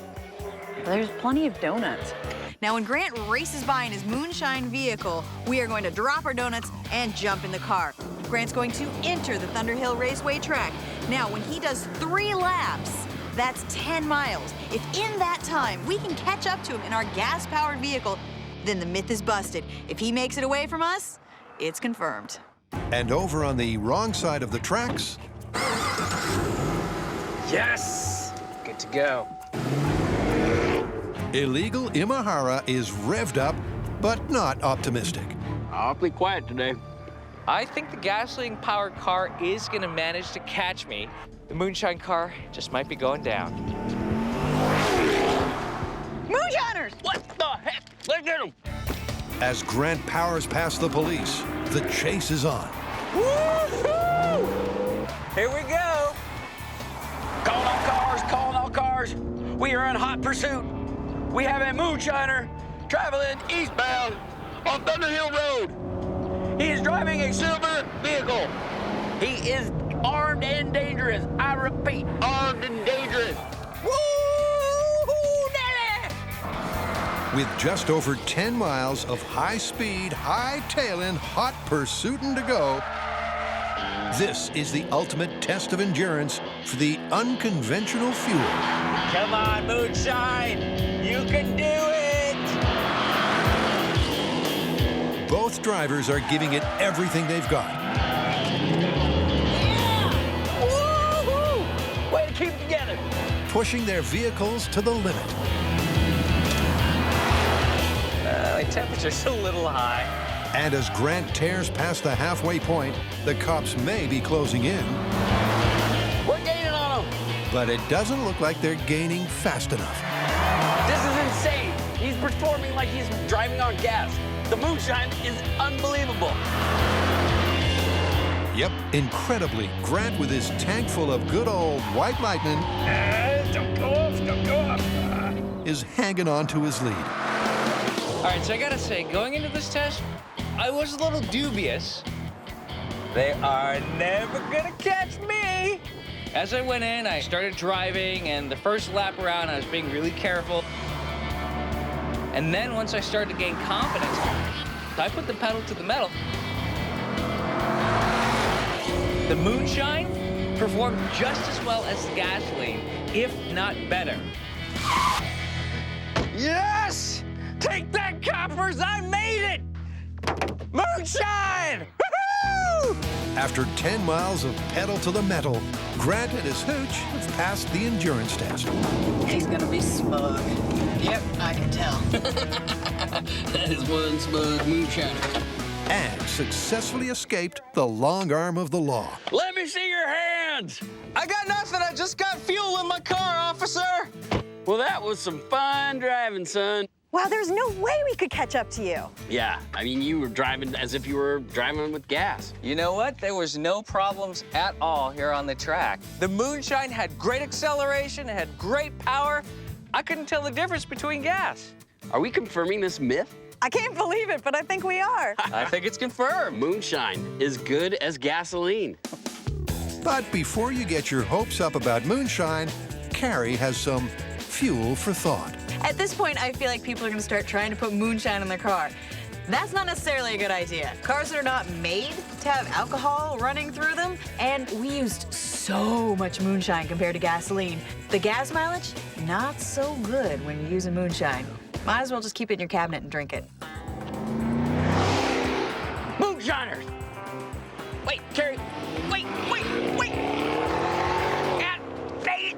[SPEAKER 5] There's plenty of donuts. Now, when Grant races by in his moonshine vehicle, we are going to drop our donuts and jump in the car. Grant's going to enter the Thunder Hill Raceway track. Now, when he does 3 laps, that's 10 miles. If in that time we can catch up to him in our gas-powered vehicle, then the myth is busted. If he makes it away from us, it's confirmed.
[SPEAKER 1] And over on the wrong side of the tracks...
[SPEAKER 4] Yes! Good to go.
[SPEAKER 1] Illegal Imahara is revved up, but not optimistic.
[SPEAKER 10] Awfully quiet today.
[SPEAKER 4] I think the gasoline-powered car is gonna manage to catch me. The moonshine car just might be going down.
[SPEAKER 5] Moonshiners!
[SPEAKER 10] What the heck? Let's get him!
[SPEAKER 1] As Grant powers past the police, the chase is on.
[SPEAKER 4] Woo-hoo! Here we go.
[SPEAKER 10] Calling all cars, calling all cars. We are in hot pursuit. We have a moonshiner traveling eastbound on Thunder Hill Road. He is driving a silver vehicle. He is armed and dangerous. I repeat, armed and dangerous. Woo-hoo, daddy!
[SPEAKER 1] With just over 10 miles of high-speed, high-tailing, hot pursuiting to go, this is the ultimate test of endurance for the unconventional fuel.
[SPEAKER 4] Come on, moonshine. You can do it.
[SPEAKER 1] Both drivers are giving it everything they've got.
[SPEAKER 10] Yeah! Woo-hoo! Way to keep it together.
[SPEAKER 1] Pushing their vehicles to the limit.
[SPEAKER 4] The temperature's a little high.
[SPEAKER 1] And as Grant tears past the halfway point, the cops may be closing in.
[SPEAKER 10] We're gaining on him.
[SPEAKER 1] But it doesn't look like they're gaining fast enough.
[SPEAKER 10] This is insane. He's performing like he's driving on gas. The moonshine is unbelievable.
[SPEAKER 1] Yep, incredibly, Grant with his tank full of good old white lightning
[SPEAKER 4] Don't go off.
[SPEAKER 1] is hanging on to his lead.
[SPEAKER 4] All right, so I gotta say, going into this test, I was a little dubious. They are never gonna catch me. As I went in, I started driving, and the first lap around, I was being really careful. And then once I started to gain confidence, I put the pedal to the metal. The moonshine performed just as well as the gasoline, if not better.
[SPEAKER 8] Yes!
[SPEAKER 11] Take that, coppers! I made it! Moonshine! Woohoo!
[SPEAKER 1] After 10 miles of pedal to the metal, Grant and his hooch have passed the endurance test.
[SPEAKER 12] He's gonna be smug. Yep, I can tell.
[SPEAKER 10] That is one smug moonshiner.
[SPEAKER 1] And successfully escaped the long arm of the law.
[SPEAKER 10] Let me see your hands!
[SPEAKER 11] I got nothing. I just got fuel in my car, officer.
[SPEAKER 10] Well, that was some fine driving, son.
[SPEAKER 5] Wow, there's no way we could catch up to you.
[SPEAKER 10] Yeah, I mean, you were driving as if you were driving with gas.
[SPEAKER 4] You know what? There was no problems at all here on the track. The Moonshine had great acceleration, it had great power. I couldn't tell the difference between gas.
[SPEAKER 10] Are we confirming this myth?
[SPEAKER 5] I can't believe it, but I think we are.
[SPEAKER 4] I think it's confirmed.
[SPEAKER 10] Moonshine is good as gasoline.
[SPEAKER 1] But before you get your hopes up about moonshine, Carrie has some fuel for thought.
[SPEAKER 5] At this point, I feel like people are gonna start trying to put moonshine in their car. That's not necessarily a good idea. Cars that are not made to have alcohol running through them, and we used so much moonshine compared to gasoline. The gas mileage, not so good when you're using moonshine. Might as well just keep it in your cabinet and drink it.
[SPEAKER 10] Moonshiners! Wait, Carrie, wait! God dang it!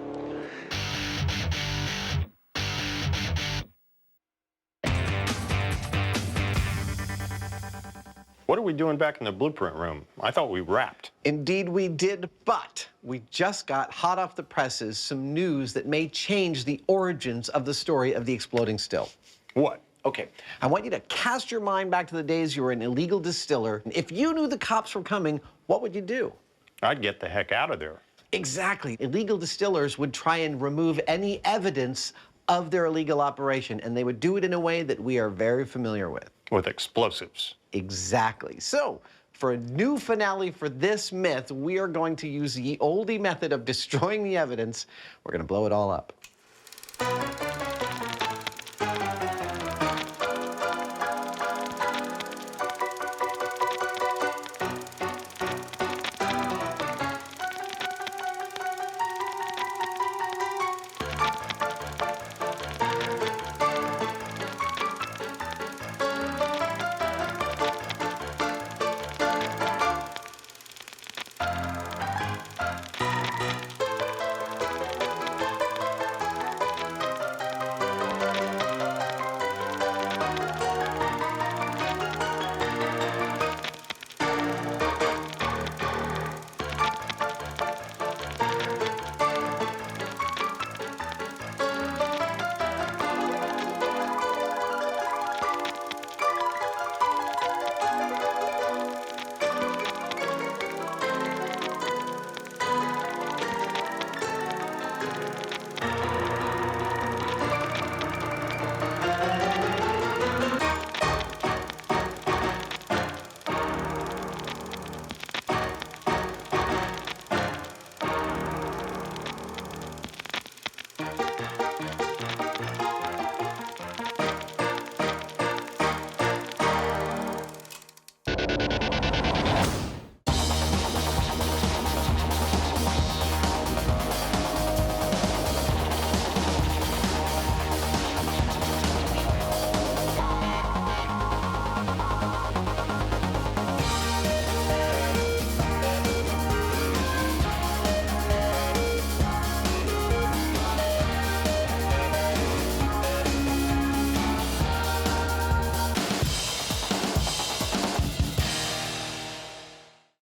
[SPEAKER 6] What are we doing back in the blueprint room? I thought we wrapped.
[SPEAKER 3] Indeed we did, but we just got hot off the presses some news that may change the origins of the story of the exploding still.
[SPEAKER 6] What?
[SPEAKER 3] Okay, I want you to cast your mind back to the days you were an illegal distiller. If you knew the cops were coming, what would you do?
[SPEAKER 6] I'd get the heck out of there.
[SPEAKER 3] Exactly. Illegal distillers would try and remove any evidence of their illegal operation, and they would do it in a way that we are very familiar with.
[SPEAKER 6] With explosives.
[SPEAKER 3] Exactly. So, for a new finale for this myth, we are going to use the oldie method of destroying the evidence. We're going to blow it all up.